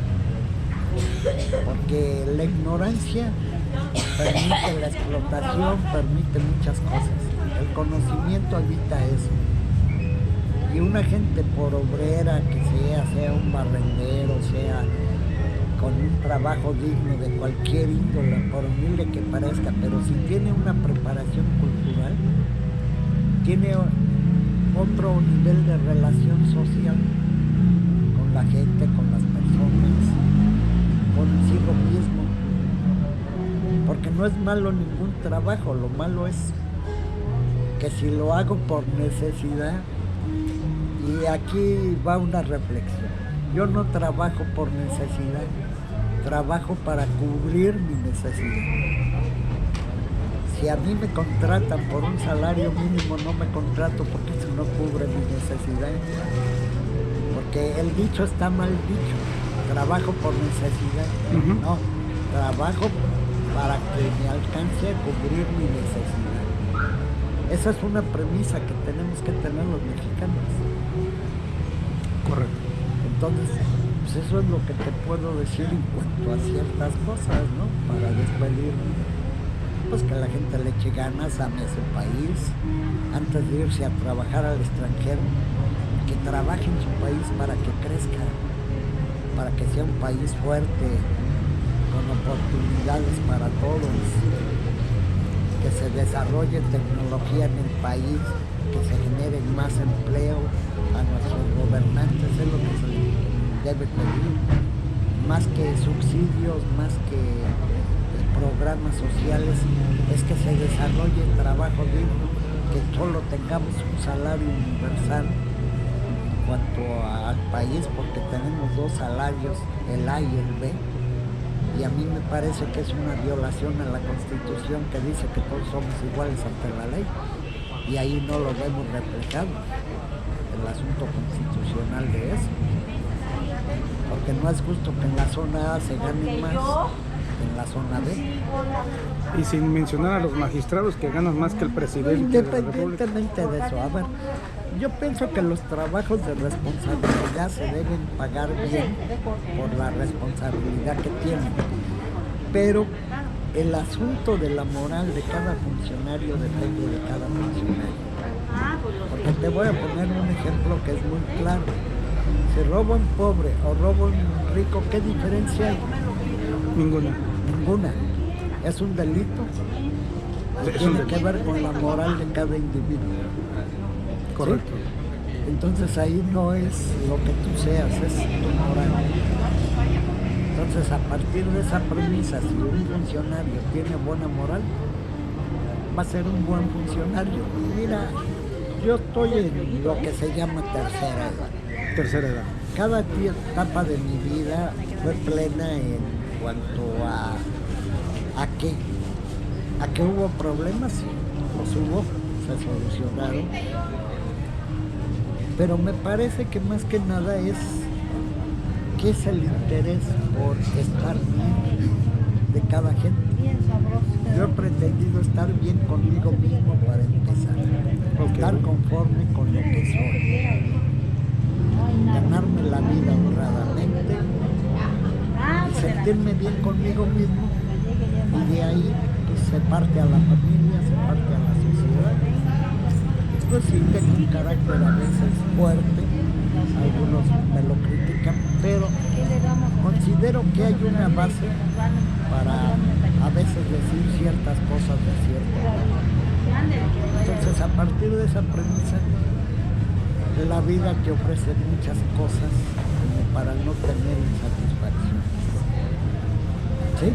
porque la ignorancia permite la explotación, permite muchas cosas. El conocimiento evita eso. Y una gente por obrera que sea un barrendero, sea con un trabajo digno de cualquier índole, por humilde que parezca, pero si tiene una preparación cultural, tiene otro nivel de relación social con la gente, con las personas, consigo mismo. Porque no es malo ningún trabajo, lo malo es que si lo hago por necesidad, y aquí va una reflexión, yo no trabajo por necesidad, trabajo para cubrir mi necesidad. Si a mí me contratan por un salario mínimo, no me contrato porque eso no cubre mi necesidad. Porque el dicho está mal dicho, trabajo por necesidad. No, trabajo para que me alcance a cubrir mi necesidad. Esa es una premisa que tenemos que tener los mexicanos. Correcto. Entonces, pues eso es lo que te puedo decir en cuanto a ciertas cosas, ¿no? Para despedirme. Pues que la gente le eche ganas, ame a su país, antes de irse a trabajar al extranjero, que trabaje en su país para que crezca, para que sea un país fuerte, con oportunidades para todos, que se desarrolle tecnología en el país, que se genere más empleo a nuestros gobernantes, es lo que se debe pedir, más que subsidios, más que programas sociales, es que se desarrolle el trabajo digno, que solo tengamos un salario universal en cuanto al país, porque tenemos dos salarios, el A y el B, y a mí me parece que es una violación a la Constitución que dice que todos somos iguales ante la ley, y ahí no lo vemos reflejado, el asunto constitucional de eso, porque no es justo que en la zona A se gane más en la zona B. Y sin mencionar a los magistrados que ganan más que el presidente de la República. Independientemente de eso, a ver, yo pienso que los trabajos de responsabilidad se deben pagar bien por la responsabilidad que tienen, pero el asunto de la moral de cada funcionario depende de cada funcionario. Porque te voy a poner un ejemplo que es muy claro. Si roba un pobre o roba un rico, ¿qué diferencia hay? Ninguna. Ninguna. Es un delito. Tiene que ver con la moral de cada individuo. Correcto. ¿Sí? Entonces ahí no es lo que tú seas, es tu moral. Entonces a partir de esa premisa, si un funcionario tiene buena moral, va a ser un buen funcionario. Mira, yo estoy en lo que se llama tercera edad. Tercera edad. Cada etapa de mi vida fue plena en cuanto a que hubo problemas, sí, los hubo, se solucionaron, pero me parece que más que nada es que es el interés por estar bien de cada gente. Yo he pretendido estar bien conmigo mismo para empezar, estar conforme con lo que soy, ganarme la vida honradamente y sentirme bien conmigo mismo, y de ahí pues, se parte a la familia, se parte a la sociedad. Pues sí, tengo un carácter a veces fuerte, algunos me lo critican, pero considero que hay una base para a veces decir ciertas cosas de cierto modo. Entonces, a partir de esa premisa, la vida te ofrece muchas cosas como para no tener insatisfacción. ¿Sí?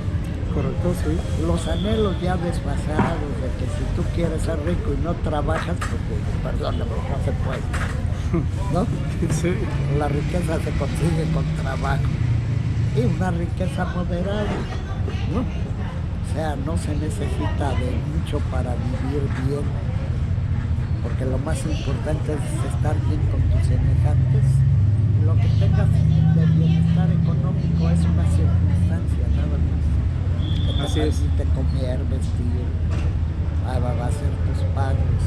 Correcto, sí. Los anhelos ya desfasados de que si tú quieres ser rico y no trabajas, porque, perdóname, no se puede, ¿no? Sí. La riqueza se consigue con trabajo, y una riqueza moderada, ¿no? O sea, no se necesita de mucho para vivir bien, porque lo más importante es estar bien con tus semejantes. Lo que tengas de bienestar económico es una circunstancia, nada más. Que te Así es. permite comer, vestir, va a hacer tus pagos,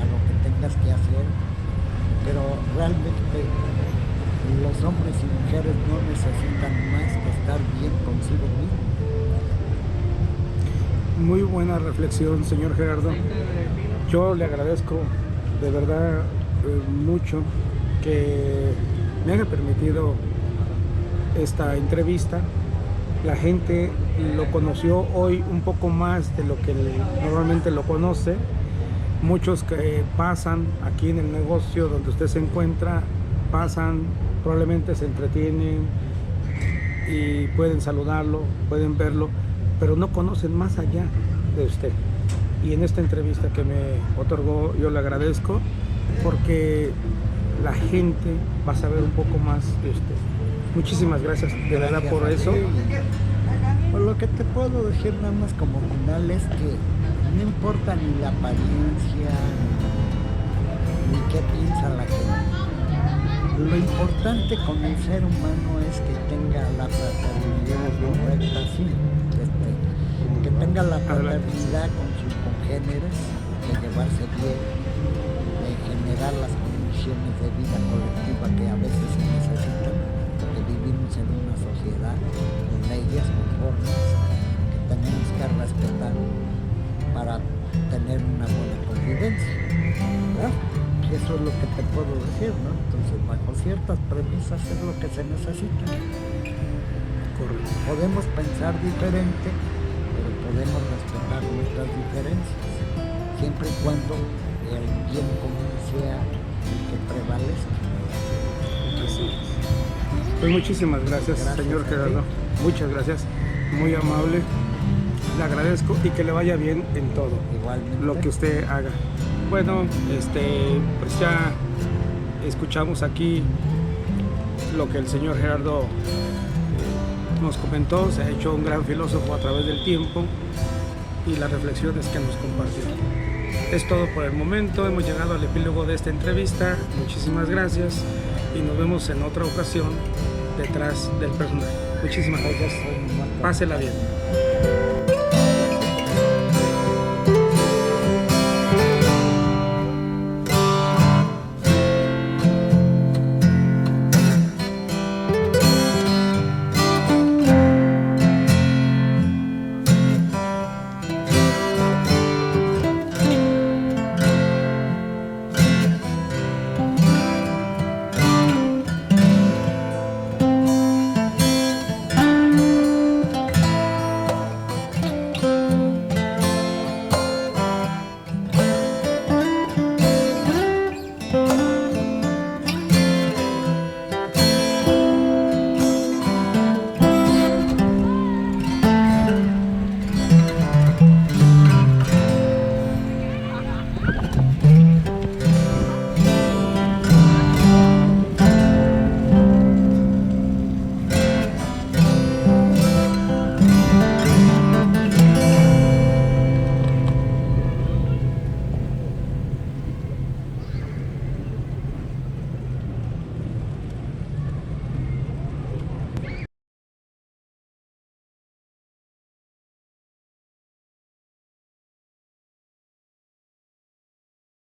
a lo que tengas que hacer, pero realmente los hombres y mujeres no necesitan más que estar bien consigo mismos. Muy buena reflexión, señor Gerardo. Yo le agradezco de verdad mucho que me haya permitido esta entrevista. La gente lo conoció hoy un poco más de lo que normalmente lo conoce. Muchos que pasan aquí en el negocio donde usted se encuentra, pasan, probablemente se entretienen y pueden saludarlo, pueden verlo, pero no conocen más allá de usted. Y en esta entrevista que me otorgó, yo le agradezco porque la gente va a saber un poco más de usted. Muchísimas gracias de verdad por eso. Pues lo que te puedo decir nada más como final es que no importa ni la apariencia, ni qué piensa la gente. Lo importante con el ser humano es que tenga la fraternidad correcta, sí, que tenga la fraternidad con sus congéneres, de llevarse bien, de generar las condiciones de vida colectiva que a veces se necesitan, porque vivimos en una sociedad con leyes, con formas que tenemos que respetar para tener una buena convivencia, ¿verdad? Y eso es lo que te puedo decir, ¿no? Entonces, bajo ciertas premisas es lo que se necesita. Correcto. Podemos pensar diferente, pero podemos respetar nuestras diferencias, siempre y cuando el bien común sea el que prevalezca. Así es. Pues muchísimas gracias, señor Gerardo. Muchas gracias, muy amable. Le agradezco y que le vaya bien en todo. Igualmente. Lo que usted haga. Bueno, pues ya escuchamos aquí lo que el señor Gerardo nos comentó. Se ha hecho un gran filósofo a través del tiempo y las reflexiones que nos compartió. Es todo por el momento. Hemos llegado al epílogo de esta entrevista. Muchísimas gracias y nos vemos en otra ocasión detrás del personaje. Muchísimas gracias. Pásela bien.